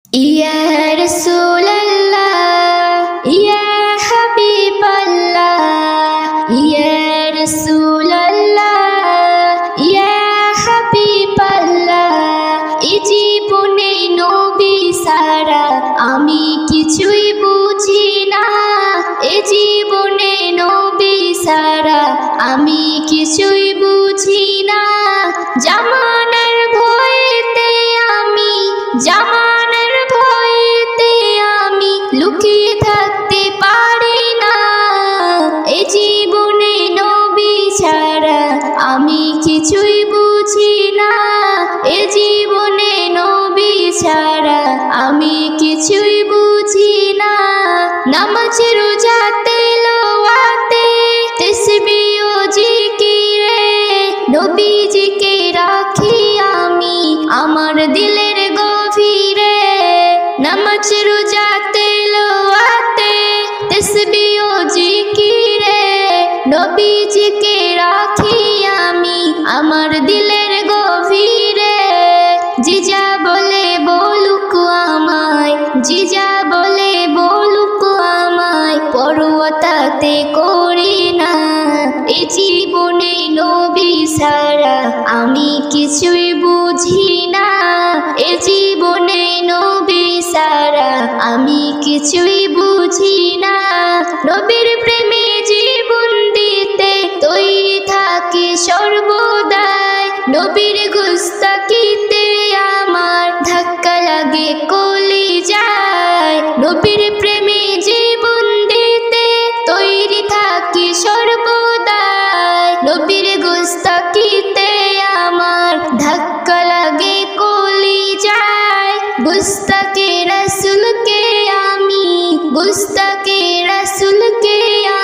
Ya Rasulallah, Ya Habiballah, Ya Rasulallah, Ya Habiballah। এই জীবনে নবী ছাড়া আমি কিছুই বুঝি না, এ জীবনে নবী ছাড়া আমি কিছুই বুঝি না। জামানার ভয়েতে আমি জামানার ভয়েতে আমি লুকিয়ে থাকতে পারি না, এ জীবনে নবী ছাড়া আমি কিছুই বুঝি না, এ জীবনে নবী ছাড়া আমি কিছুই বুঝি না। নামাজ রোজা তেলাওয়াতে তাসবিহ ও জিকিরে নবীজিকে রাখি আমি আমার দিলের গভীরে। নামাজ রোজা তেলাওয়াতে তাসবিহ ও জিকিরে নবীজিকে রাখি আমি আমার দিলের গভীরে। জিজা বলে বলুক আমায়, জিজা বলে বলুক আমায়, পরোয়া তাতে করি না। এ জীবনে নবী ছাড়া আমি কিছুই বুঝি না, এ জীবনে নবী ছাড়া আমি কিছুই বুঝি না। নবীর প্রেমে জীবন দিতে তৈরি থাকি সর্বদাই, নবীর গুস্তাখিতে আমার ধাক্কা লাগে কলিজায়। নবীর প্রেমে জীবন দিতে তৈরি থাকি সর্বদাই, নবীর গুস্তাখিতে আমার ধাক্কা লাগে কলিজায়। গুস্তাখে রাসূলকে আমি গুস্তাখে রাসূলকে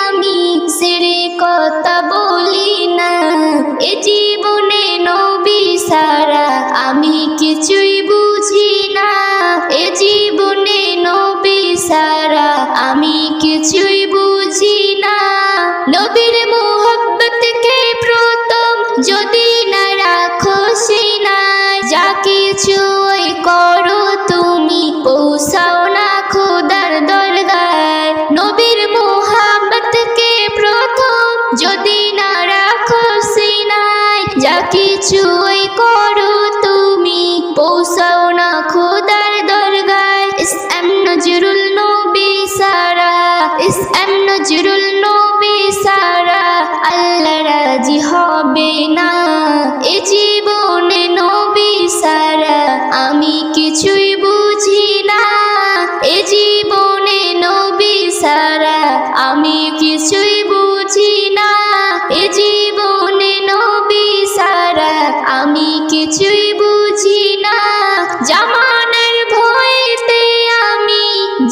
আমি ছেড়ে কথা বলি না, এ জীবনে নবী ছাড়া আমি কিছুই বুঝি না, এ জীবনে নবী ছাড়া আমি কিছুই বুঝি না। নবীর মোহব্বতকে প্রথম যদি না রাখো সিনায়, যা কিছুই করো তুমি পৌঁছাও না খোদার দরগায়। নবীর মোহব্বতকে প্রথম যদি না রাখো সিনায়, যা কিছুই করো তুমি পৌঁছাও না খোদার দরগায়। ইসলাম নজরুল নবী সারা, ইসলাম নজরুল নবী সারা আল্লাহ রাজি হবে না, এ জীবনে নবী সারা আমি কিছুই বুঝি না, এ জীবনে নবী সারা আমি কিছুই বুঝি না, এ জীবনে নবী সারা আমি কিছুই বুঝি না। জামানার ভয়েতে আমি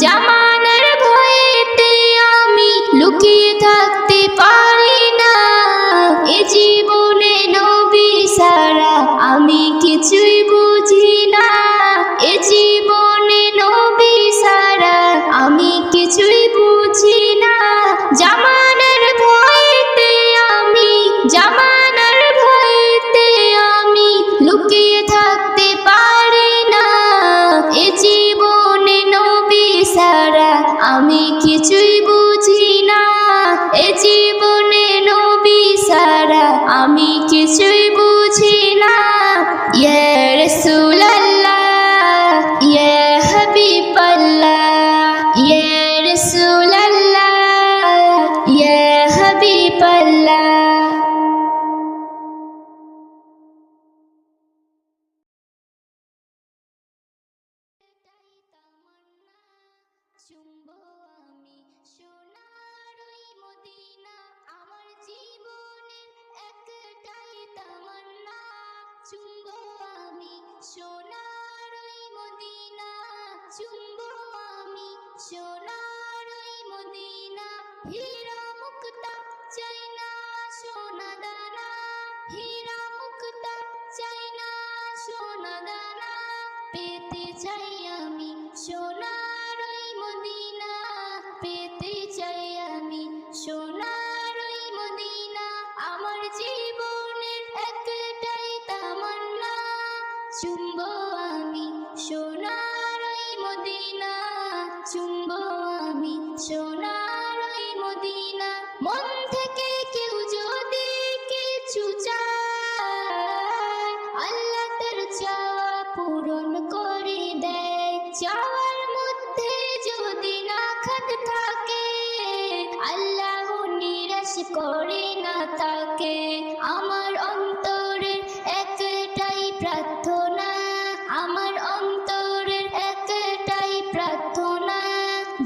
জামানার ভয়েতে আমি লুকিয়ে থাকতে পারি না, এ জীবনে নবী ছাড়া আমি কিছুই বুঝি না, এ জীবনে নবী ছাড়া আমি কিছুই বুঝি না। জামানার ভয়েতে আমি জামানার ভয়েতে আমি লুকিয়ে থাকতে পারি না, এ জীবনে নবী ছাড়া আমি কিছুই বুঝি না, এ জীবনে নবী ছাড়া আমি কিছুই বুঝি না। ইয়া রাসূলাল্লাহ, ইয়া হাবিবাল্লাহ, ইয়া রাসূলাল্লাহ, ইয়া হাবিবাল্লাহ। চুম্বো আমি সোনার ওই মদিনা, আমার জীবনের একটাই তামান্না। চুম্বো আমি সোনার ওই মদিনা, চুম্বো আমি সোনার ওই মদিনা। হীরা মুক্তা চাই না সোনা দানা, হীরা মুক্তা চাই না সোনা দানা। পেতে চাই আমি সোনার ওই মদিনা, পেতে চাই আমি সোনার ওই মদিনা। আমার জীবনের একটাই তামান্না, চুম্বো আমি সোনার ওই চাওয়ার মধ্যে যদি না খাত থাকে, আল্লাহ নিরাশ করে না তাকে। আমার অন্তরের একটাই প্রার্থনা, আমার অন্তরের একটাই প্রার্থনা,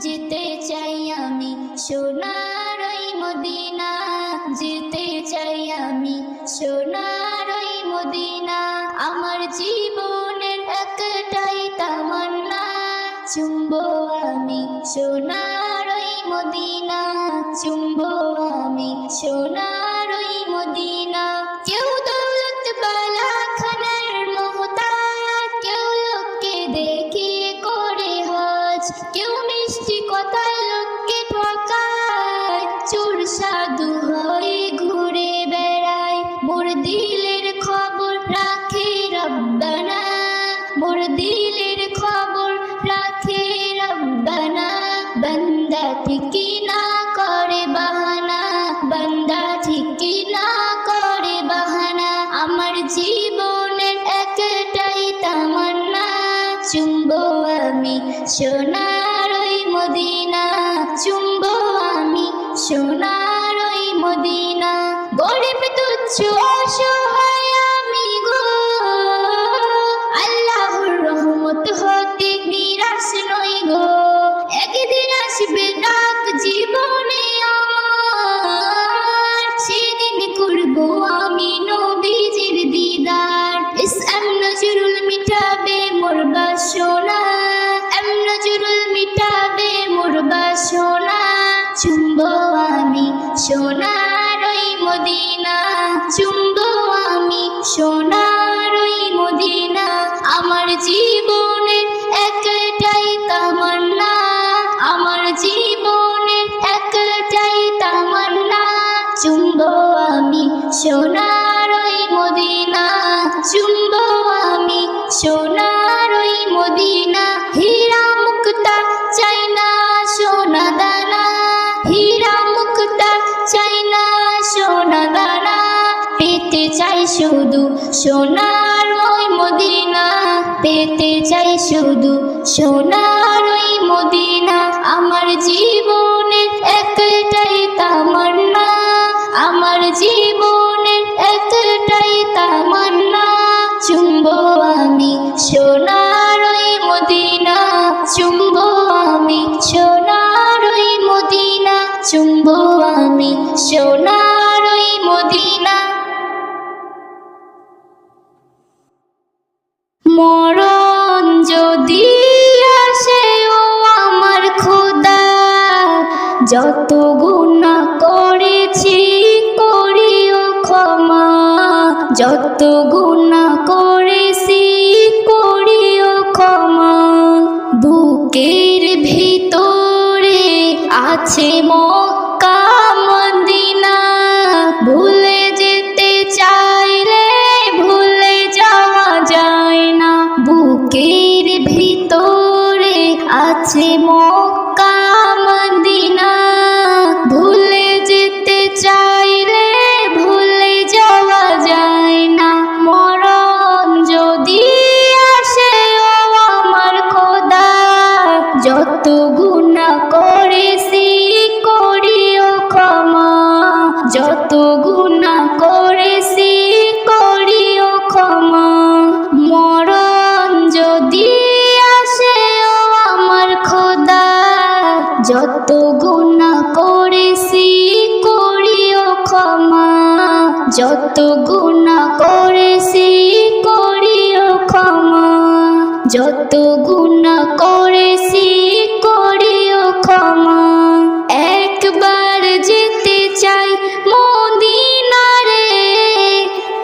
যেতে চাই আমি সোনার ওই মদিনা, যেতে চাই আমি সোনার ওই মদিনা। আমার জীবনের একটাই তামান্না, চুম্বো আমি সোনার ওই মদিনা, চুম্বো আমি সোনার ওই মদিনা। কেউ দৌলত বালা খানার মোহতাজ, কেউ লোককে দেখিয়ে করে হজ, কেউ মিষ্টি কথায় লোককে ঠকায়, চোর সাধু হয়ে ঘুরে বেড়ায়। মোর দিলের খবর রাখে রব্বানা, মোর দিলের খবর রাখে রব্বানা। বান্দা ঠিকই না করে বাহানা, বান্দা ঠিকই না করে বাহানা। আমার জীবনের একটাই তামান্না, চুম্বো আমি সোনার ওই মদিনা, চুম্বো আমি সোনার ওই মদিনা। গরিব তুচ্ছ অসহায় আমি গো, আল্লাহর রহমত হতে নিরাশ নই গো। একদিন আসবে ডাক জীবনে আমার, সেদিন করবো আমি নবীজির দিদার। ইসলাম নজরুল মিটাবে মোর বাসনা, এম নজরুল মিটাবে মোর বাসনা। চুম্বো আমি সোনার ওই মদিনা, চুম্বো আমি সোনার ওই মদিনা। আমার জীবনের একটাই তামান্না, আমার জীবনের একটাই তামান্না, চুম্বো আমি সোনার ওই মদিনা, চুম্বো আমি সোনার ওই মদিনা। হীরা মুক্তা চাই না সোনা দানা, হীরা মুক্তা চাই না সোনা দানা, পেতে চাই শুধু সোনার ওই মদিনা, পেতে চাই শুধু সোনার ওই মদিনা। আমার জীবনের একটাই তামান্না, আমার জীবনের একটাই তামান্না, চুম্বো আমি সোনার ওই মদিনা, চুম্বো আমি সোনার ওই মদিনা, চুম্বো আমি সোনার ওই মদিনা। মরণ যদি আসে ও আমার খোদা, যত গুনাহ করেছি করিও ক্ষমা, যত গুনাহ করেছি করিও ক্ষমা। বুকের ভিতরে আছে মক্কা মদিনা, ভুলে যেতে চাইলে ভুলে যাওয়া যায় না। বুকের ভিতরে আছে মক্কা মদিনা, ভুলে যেতে চাইলে ভুলে যাওয়া যায় না। মরণ যদি আসে ও আমার খোদা, যত গুনাহ করেছি করিও ক্ষমা, যত গুনাহ করেছি করিও ক্ষমা। মরণ যদি আসে ও আমার খোদা, যত গুনাহ করেছি করিও ক্ষমা, যত গুনাহ করেছি করিও ক্ষমা, যত গুনাহ করেছি করিও ক্ষমা। একবার যেতে চাই মদিনারে,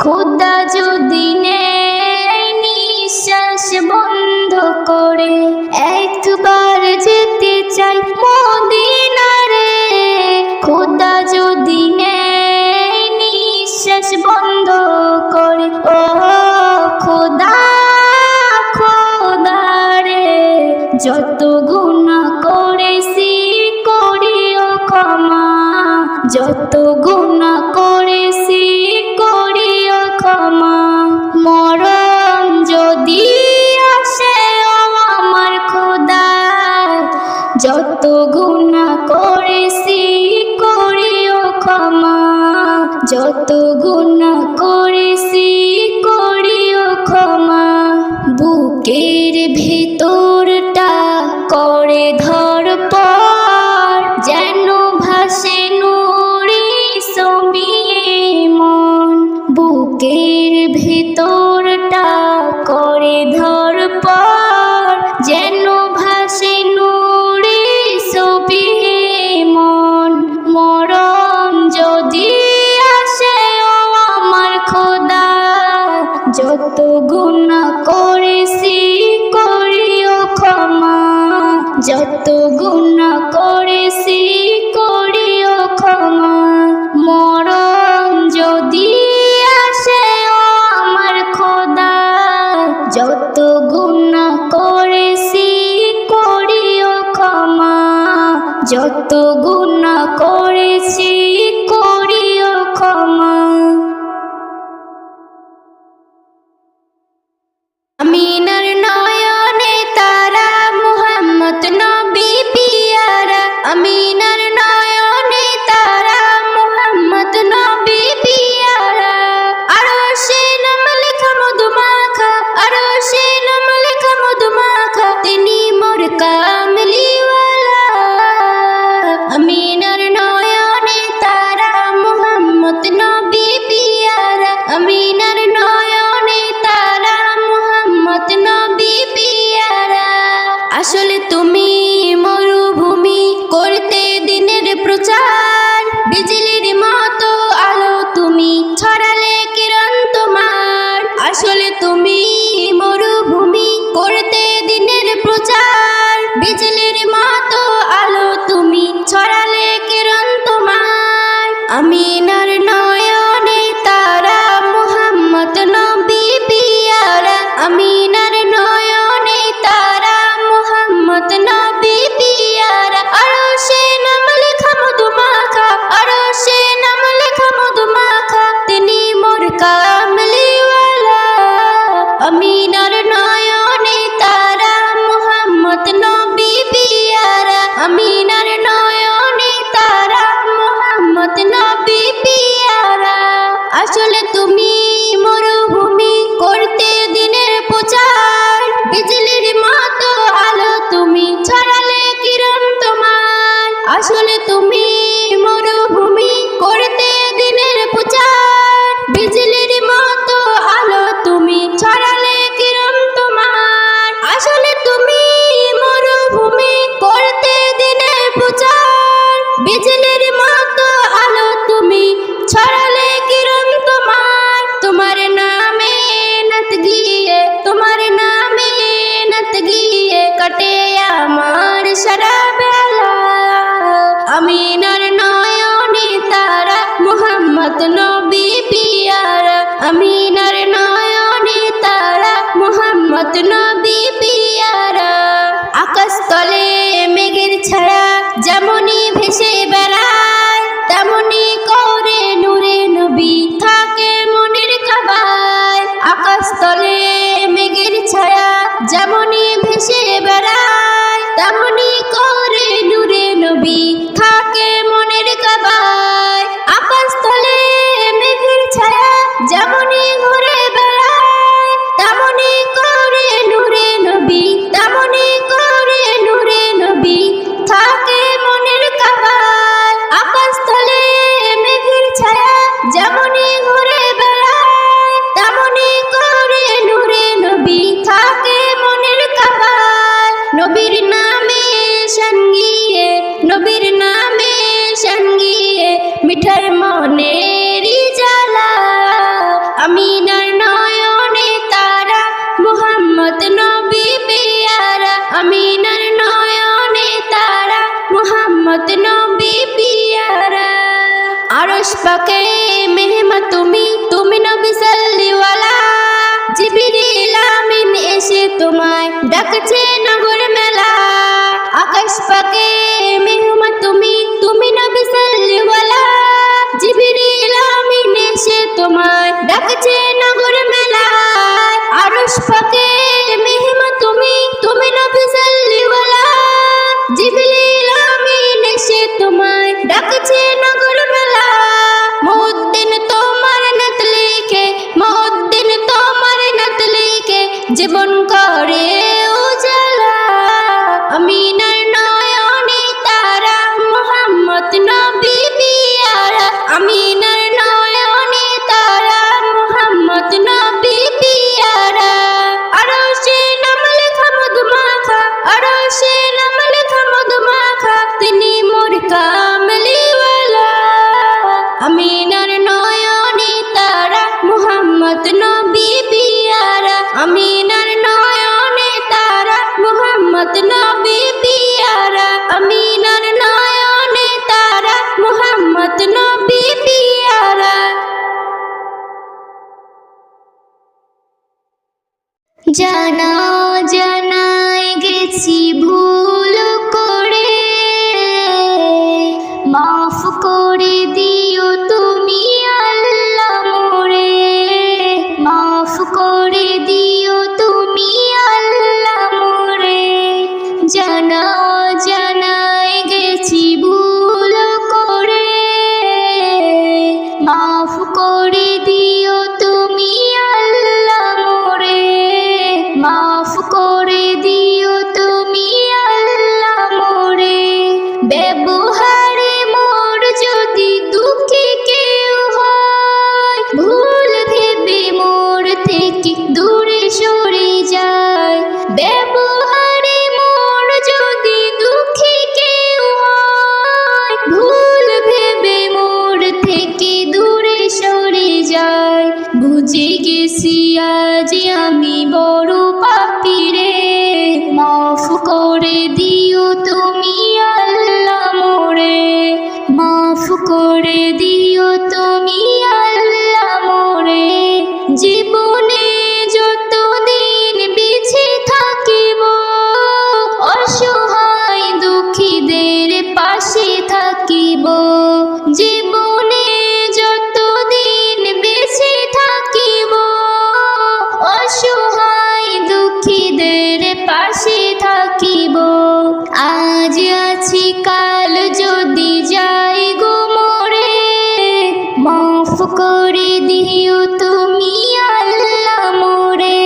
খোদা যদি নেয় নিঃশ্বাস বন্ধ করে। একবার যেতে চাই মদিনারে, খোদা যদি নেয় নিঃশ্বাস বন্ধ করে। ও খোদা খোদা রে, যত গুনাহ করেছি করিও ক্ষমা, যত গুনাহ করেছি করিও ক্ষমা। মরণ যদি আসে ও আমার যত গুনাহ করেছি করিও ক্ষমা, যত গুনাহ করেছি করিও ক্ষমা। বুকের ভিতরটা করে ধড়পড়, যেন ভাসে নূরে সবিয়ে মন। বুকের ভিতরটা করে ধড়পড়, যেন ভাসে নূরে সবিয়ে মন। মরণ যদি আসে ও আমার খোদা, যত গুনাহ করেছি করিও ক্ষমা, যত গুনাহ করেছি করিও ক্ষমা। মরণ যদি আসে ও আমার খোদা, যত গুনাহ করেছি করিও ক্ষমা, যত গুনাহ করেছি করিও ক্ষমা। আমিনার নয়নে তারা মুহাম্মদ নবী পিয়ারা, আমিনার নয়নে তারা মুহাম্মদ নবী পিয়ারা। আরশে নাম লেখা মধুমাখা, আরশে নাম লেখা মধুমাখা, তিনি মোর কামলিওয়ালা। আমিনার নয়নে তারা মুহাম্মদ নবী পিয়ারা, আমিনার নয়নে তারা মুহাম্মদ নবী পিয়ারা। আসলে তুমি মরুভূমি করতে দিনের প্রচার, বিজলির মতো আলো তুমি ছড়ালে কিরণ তোমার। আসলে তুমি মরুভূমি করতে দিনের প্রচার, বিজলির মতো আলো তুমি ছড়ালে কিরণ তোমার। আমিনার নয়নে তারা মুহাম্মদ নবী পিয়ারা, আমিনার নয়নে তারা মুহাম্মদ নবী পিয়ারা। আরশে নাম লেখা মধুমাখা, আরশে নাম লেখা মধুমাখা, তিনি মোর কামলিওয়ালা। আমিনার নয়নে তারা মুহাম্মদ নবী পিয়ারা, আমিনার নয়নে তারা মুহাম্মদ নবী পিয়ারা। আসলে তুমি মরুভূমি করতে দিনের প্রচার, বিজলির মতো আলো তুমি ছড়ালে কিরণ তোমার। আসলে তুমি মরুভূমি করতে দিনের প্রচার, বিজলির মতো আলো তুমি ছড়ালে কিরণ তোমার। আসলে তুমি মরুভূমি করতে দিনের প্রচার, বিজলির মতো আলো তুমি ছড়ালে কিরণ তোমার। তোমার নামে নাত গিয়ে, তোমার নামে নাত গিয়ে কাটে আমার সারা বেলা। আমিনার নয়নে তারা মুহাম্মদ নবী পিয়ারা, আমিনার নয়নে তারা মুহাম্মদ নবী পিয়ারা। আকাশ তলে মেঘের ছায়া যেমনি ভেসে বেড়ায়, তেমনি করে নূরে নবী থাকে মনের কাবায়। আকাশ তলে মেঘের ছায়া যেমনি ভেসে বেড়ায়, তেমনি করে নূরে নবী থাকে মনের কাবায়। আকাশ তলে মেঘের ছায়া যেমনি ঘুরে বেড়ায়, তেমনি করে নূরে নবী, তেমনি করে নূরে নবী থাকে মনের কাবায়। আকাশ তলে মেঘের ছায়া যেমনি ঘুরে বেড়ায়, তেমনি করে নূরে নবী থাকে মনের কাবায়। নবীর নামে সঙ্গিয়ে, নবীর নামে সঙ্গিয়ে মিঠাই মনের জ্বালা। আমিনার নয়নে তারা মুহাম্মদ নবী পিয়ারা, আমিনার নয়নে তারা মুহাম্মদ নবী পিয়ারা। আরশ পাকে মেহমা তুমি, তুমি নবী সাল্লিওয়ালা। জিবরিল আমিন এসে তোমায় ডাকছে নগর মেলা। আকাশ পাকে মেহমা তুমি, তুমি নবী সাল্লিওয়ালা। জিবরিল আমিন এসে তোমায় ডাকছে নগর মেলা। আরশ পাকে মেহমা তুমি, তুমি নবী সাল্লিওয়ালা। জিবরিল জানায় গেছি ভুল করে, মাফ করে দিও তুমি আল্লাহ মোরে, মাফ করে দিও তুমি আল্লাহ মোরে। জানায় গেছি ভুল করে, মাফ করে দিও তুমি আল্লাহ মোরে, মাফ করে দিও তুমি আল্লাহ মোরে। ব্যবহারে মোর যদি দুঃখী কেউ হয়, ভুল ভেবে মোর থেকে দূরে সরে যায়। ব্যবহারে মোর যদি দুঃখী কেউ হয়, ভুল ভেবে মোর থেকে দূরে সরে যায়। বুঝে গেছি আজ আমি বড় পাপী রে, মাফ করে দিও তুমি আল্লাহ মোরে, মাফ করে দিও তুমি আল্লাহ মোরে। জীবনে যতদিন বেঁচে থাকিব, অসহায় দুঃখীদের পাশে থাকিব। জীবনে যতদিন বেঁচে থাকিব, অসহায় দুঃখীদের পাশে থাকিব। আজ আছি কাল যদি যাই গো মোরে, মাফ করে দিও তুমি আল্লাহ মোরে,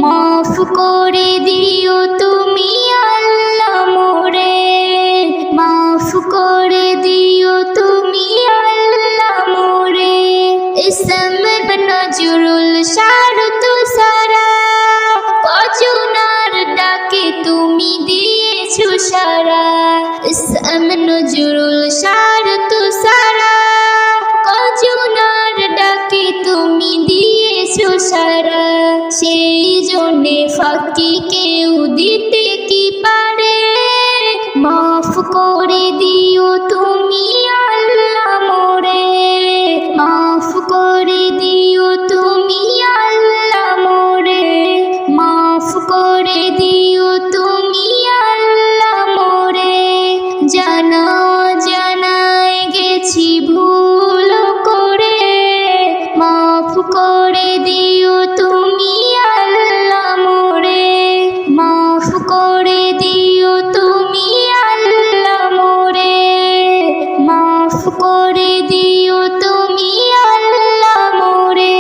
মাফ করে দিও তুমি আল্লাহ মোরে, মাফ করে দিও তুমি আল্লাহ মোরে। ইসম নজরুল শারত সারা, কজনার ডাকে তুমি দিয়েছো সারা। ইসম নজরুল শারত সারা, কজনার ডাকে তুমি দিয়েছো সারা। সেই জন্যে ফাঁকি কেউ দিতে কি পারে, মাফ করে দিও তুমি আল্লাহ মোরে, মাফ করে দিও তুমি আল্লাহ মোরে, মাফ করে দিও তুমি আল্লাহ মোরে। জানায় গেছি ভুল করে, মাফ করে দিও তুমি আল্লাহ মোরে, মাফ করে দিও তুমি আল্লাহ মোরে, মাফ করে দিও তুমি আল্লাহ মোরে,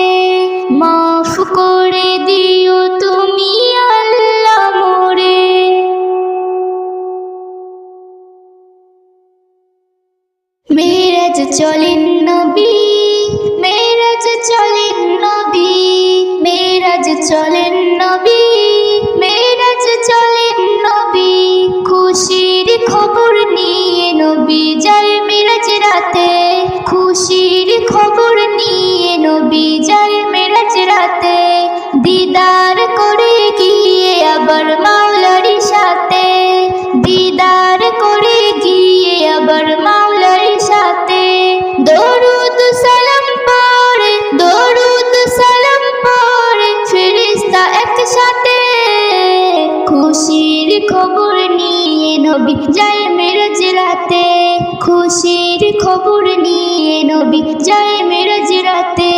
মাফ করে দিও তুমি আল্লাহ মোরে। মেরাজ চলেন নবী, মেরাজ চলেন নবী, মেরাজ চলেন নবী, মেরাজ চলেন নবী। খুশির খবর নিয়ে নবী যায় মেরাজ রাতে, খুশির খবর নিয়ে নবী যায় মেরাজ রাতে। দিদার করে গিয়ে আবার মাওলার সাথে, দিদার করে গিয়ে আবার মাওলার সাথে। দরুদ সালাম পড়ে, দরুদ সালাম পড়ে ফেরেশতা একসাথে। খুশির খবর নিয়ে নবী যায় মেরাজ রাতে, খুশির খবর নিয়ে নবী যায় মেরাজ রাতে।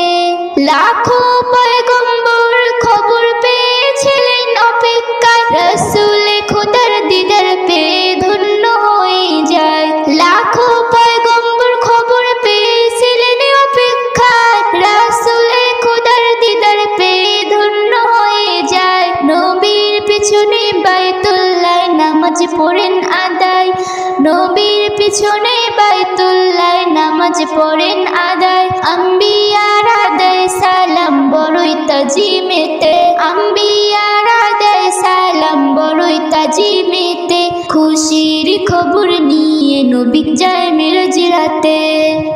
লাখো পয়গম্বর খবর পেয়েছিলেন অপেক্ষায়, রাসূল খোদার দিদার পেয়ে ধন্য হয়ে যায়। লাখো পয়গম্বর খবর পেয়েছিলেন অপেক্ষায়, রাসূল খোদার দিদার পেয়ে ধন্য হয়ে যায়। নবীর পিছনে বাইতুল্লাহ নামাজ পড়েন আদায়, নবীর পিছনে বাইতুল্লাহ নামাজ পড়েন আদায়। আম্বিয়ার আদায় সালাম বড়ই তাজিমেতে, আম্বিয়ার আদায় সালাম বড়ই তাজিমেতে। খুশির খবর নিয়ে নবী যায় মেরাজ রাতে,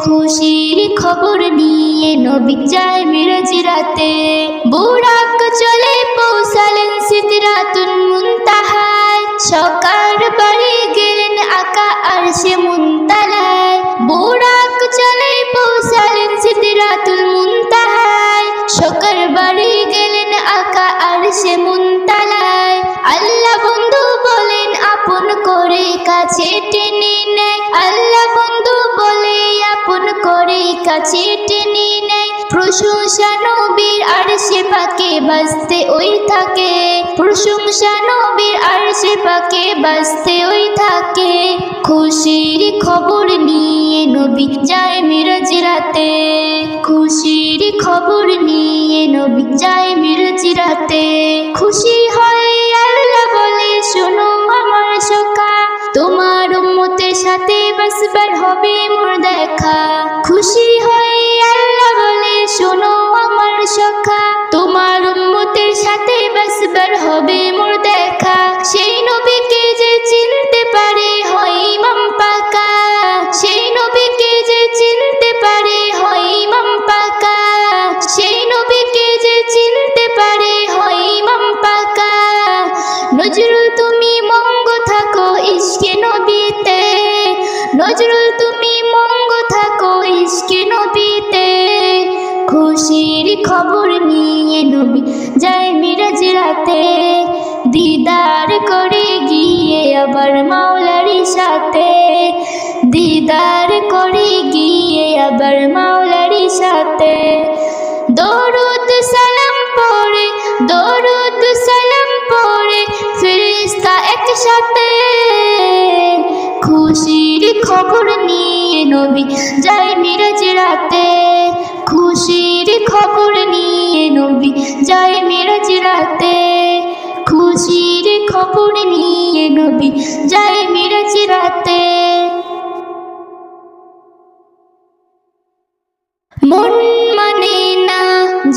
খুশির খবর নিয়ে নবী যায় মেরাজ রাতে। বুরাক চলে পৌঁছালেন সিদরাতুল মুনতাহায়, সকার বাড়ি গেলেন আকা আরশে মুনতালায়। বুরাক চলে পৌঁছালেন সিদরাতুল মুনতাহায়, সকার বাড়ি গেলেন আকা আরশে মুনতালায়। মাথা টেনে নেয়। প্রশংসা নবীর আরশে পাকে বাজতে ওই থাকে, প্রশংসা নবীর আরশে পাকে বাজতে ওই থাকে। খুশির খবর নিয়ে নবী যায় মিরাজ রাতে, খুশির খবর নিয়ে নবী যায় মিরাজ রাতে। খুশি হয় আল্লাহ বলে শোনো আমার সখা, তোমার উম্মতের সাথে বাসবার হবে মোর দেখা। খুশি হয় আল্লাহ বলে শোনো আমার সখা, তোমার উম্মতের সাথে বাসবার হবে মোর দেখা। সেই নবীকে যে চিনতে পারে হয় ইমাম পাকা, সেই নবীকে যে চিনতে পারে হয় ইমাম পাকা, সেই নবীকে যে চিনতে পারে হয় ইমাম পাকা। নজরুল তুমি মঙ্গ থাকো ইশকে নবীতে, নজরুল তুমি মঙ্গ থাকো ইশকে নবীতে। খুশির খবর নিয়ে নবী যায় মিরাজ রাতে, দিদার করে গিয়ে আবার মাওলারি সাথে, দিদার করে গিয়ে আবার মাওলারি সাথে। দরুদ সালাম পড়ে, দরুদ সালাম পড়ে ফেরেশতা একসাথে। খুশির খবর নিয়ে নবী যায় মিরাজ রাতে, খুশির খবর নিয়ে নবী যায় মিরাজ রাতে, খুশির খবর নিয়ে নবী যায় মিরাজ রাতে। মন মানে না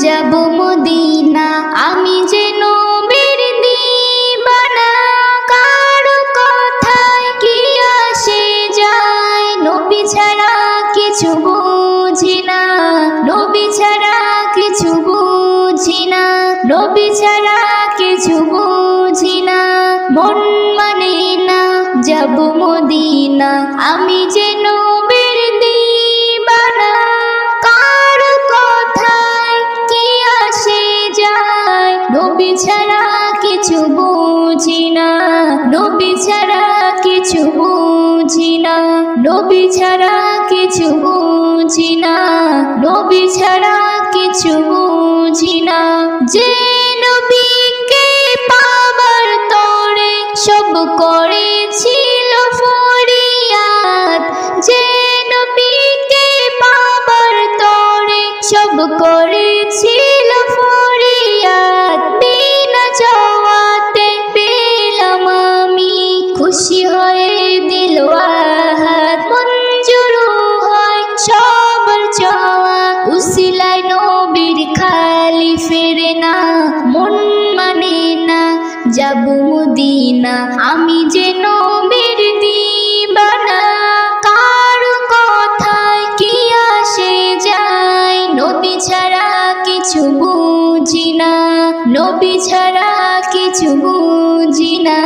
যাব মদিনা, আমি যে নবীর দিবানা। কারো কথায় কি আসে যায়, নবী ছাড়া কিছু বুঝি না, নবী ছাড়া কিছু বুঝি না, নবী ছাড়া কিছু বুঝি না। মন মানে না যাব মদিনা, আমি যে নবীর দিবানা। কারো কথায় কি আসে যায়, নবী ছাড়া কিছু বুঝি না, নবী ছাড়া কিছু বুঝি না, নবী ছাড়া কিছু বুঝি না, নবী ছাড়া কিছু বুঝি না। যে নবীকে পাবার তরে সব করেছিল ফরিয়াদ, যে নবীকে পাবার তরে সব করেছিল ফরিয়াদ। বিনা চাওয়াতে পেলাম আমি, খুশি হয়ে দিল আহাদ। মঞ্জুর হয় সবার চাওয়া, উসিলায় নবীর খালি ফেরে না। মন মানে না যাব মদিনা, আমি যে নবীর দিবানা। কারো কথায় কি আসে যায়, নবী ছাড়া কিছু বুঝি না, নবী ছাড়া কিছু বুঝি না,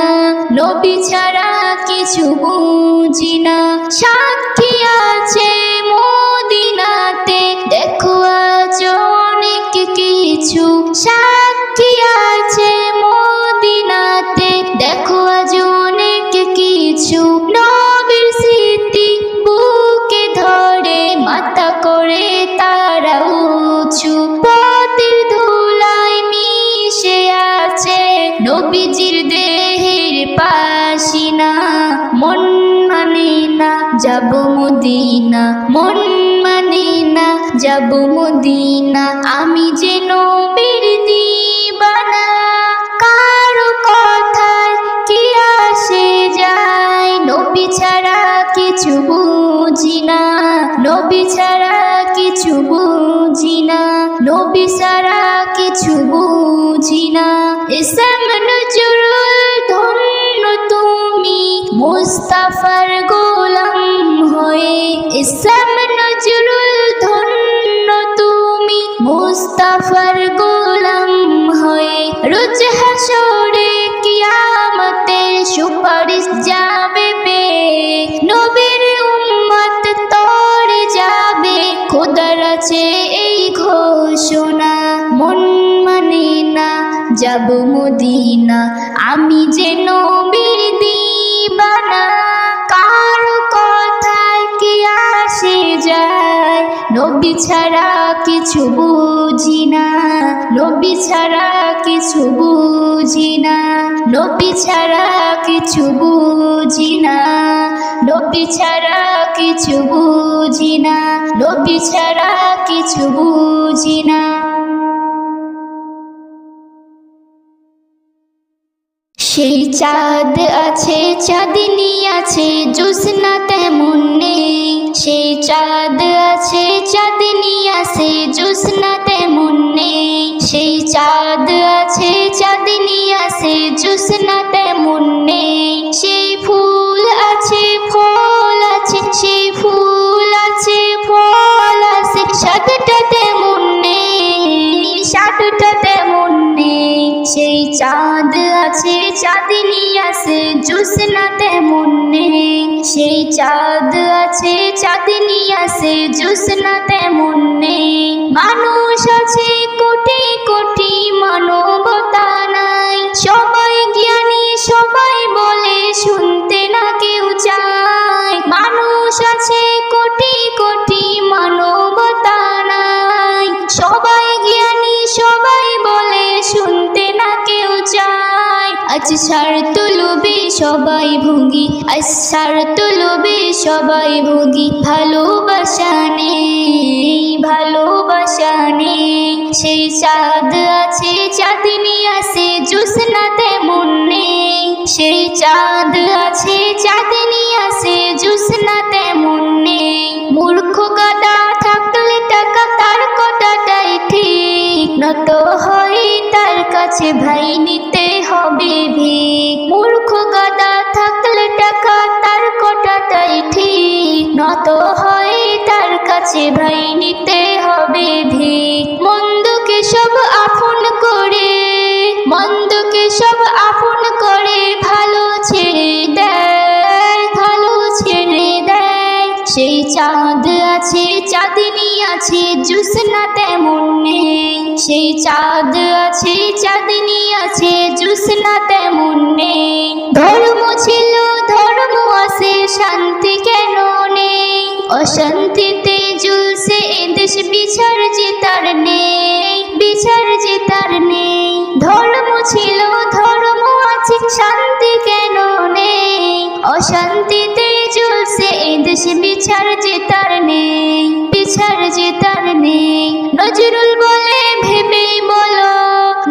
নবী ছাড়া কিছু বুঝি না। সাক্ষী আছে মদিনাতে দেখো আজ অনেক কিছু, সাক্ষী আছে মদিনাতে দেখো আজ অনেক কিছু। নবীর স্মৃতি বুকে ধরে মাথা করে তারা উঁচু, পথের ধুলায় মিশে আছে নবীজির দেহের পাসিনা। মন মানে না যাব মদিনা, মন মানে না যাব মদিনা, আমি যে নবীর দিবানা। কারো কথায় কি আসে যায়, নবী ছাড়া কিছু বুঝি না, নবী ছাড়া কিছু বুঝি না, নবী ছাড়া কিছু বুঝি না। ইসলাম নজরুল ধন্য তুমি মুস্তাফার গোলাম হয়ে, ইসলাম নজরুল ধন্য তুমি মুস্তাফার গোলাম হয়ে। রোজ হাসরে কিয়ামতে সুপারিশ যাবে পেয়ে, নবীর উম্মত তরে যাবে খোদার আছে এই ঘোষণা। মন মানে না যাব মদিনা, আমি যে নবীর দিবানা। কারো কথায় কি আসে যায়, নবী নবী ছাড়া কিছু বুঝি না, নবী ছাড়া কিছু বুঝি না, নবী ছাড়া কিছু বুঝি না, নবী ছাড়া কিছু বুঝি না, নবী ছাড়া কিছু বুঝি না। সেই চাঁদ আছে চাঁদনি আছে জোছনা তেমন নেই, সেই চাঁদ আছে চাঁদনি আছে জোছনা তেমন নেই, সেই চাঁদ আছে চাঁদনি আছে জোছনা তেমন নেই, সেই ফুল আছে ফল আছে, সেই ফুল আছে ফল আছে, সাতটা তেমন নেই, সাতটা তেমন নেই, সেই চাঁদ আছে চাঁদনি আছে জোছনা তেমন নেই, সেই চাঁদ আছে চাঁদনি আছে জোছনা তেমন নেই। মানুষ আছে কোটি কোটি মানবতা নাই, সবাই জ্ঞানী সবাই বলে শুনতে না কেউ চায়, মানুষ আছে কোটি কোটি মানবতা নাই, সবাই জ্ঞানী সবাই বলে শুনতে না কেউ চায়। আজ স্বার্থ লোভে সবাই ভোগী, আজ স্বার্থ লোভে সবাই ভোগী, ভালোবাসা নেই, ভালোবাসা নেই, সেই চাঁদ আছে চাঁদনি আছে জোছনা তেমন নেই, সেই চাঁদ আছে চাঁদনি আছে জোছনা তেমন নেই। মূর্খ গাদা থাকলে টাকা তার কথাটাই ঠিক, নত হয় তার কাছে ভাই নিতে হবে ভিক, মূর্খ গাদা থাকলে টাকা তার কথাটাই ঠিক, নত হয় তার কাছে ভাই নিতে হবে ভিক। মন্দকে সব আপন করে, মন্দকে সব আপন করে ভালো ছেড়ে দেয়, ভালো ছেড়ে দেয়, সেই চাঁদ আছে চাঁদনি আছে জোছনা তেমন নেই, সেই চাঁদ আছে চাঁদনি আছে জোছনা তেমন নেই। ধর্ম ছিল ধর্ম আছে শান্তি কেন নেই, অশান্তিতে জ্বলছে এদেশ বিচার জেতার নেই, বিচার জেতার নেই। ধর্ম ছিল ধর্ম আছে শান্তি কেন নেই, অশান্তিতে জ্বলছে এদেশ বিচার জেতার নেই, বিচার জেতার নেই। নজরুল বলে ভেবে বলো,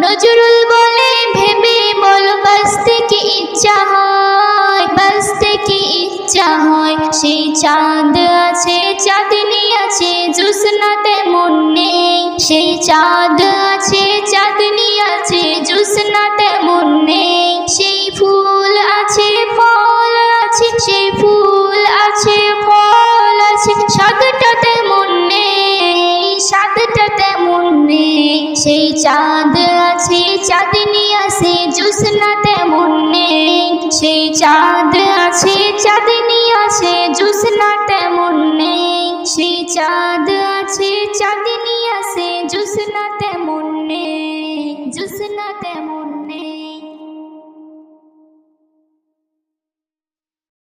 নজরুল বলে ভেবে বলো, বাঁচতে কি ইচ্ছা হয়, বাঁচতে কি ইচ্ছা হয়, সেই চাঁদ আছে চাঁদনি আছে জোছনা তেমন নেই, সেই চাঁদ আছে চাঁদনি আছে জোছনা তেমন নেই। সেই ফুল আছে ফল আছে, সেই ফুল আছে ফল আছে, সাতটা তেমন নেই, সাতটা তেমন নেই, সেই চাঁদ আছে চাঁদনি আছে জোছনা তেমন নেই, সেই চাঁদ আছে চাঁদনি আছে জোছনা তেমন নেই, সেই চাঁদ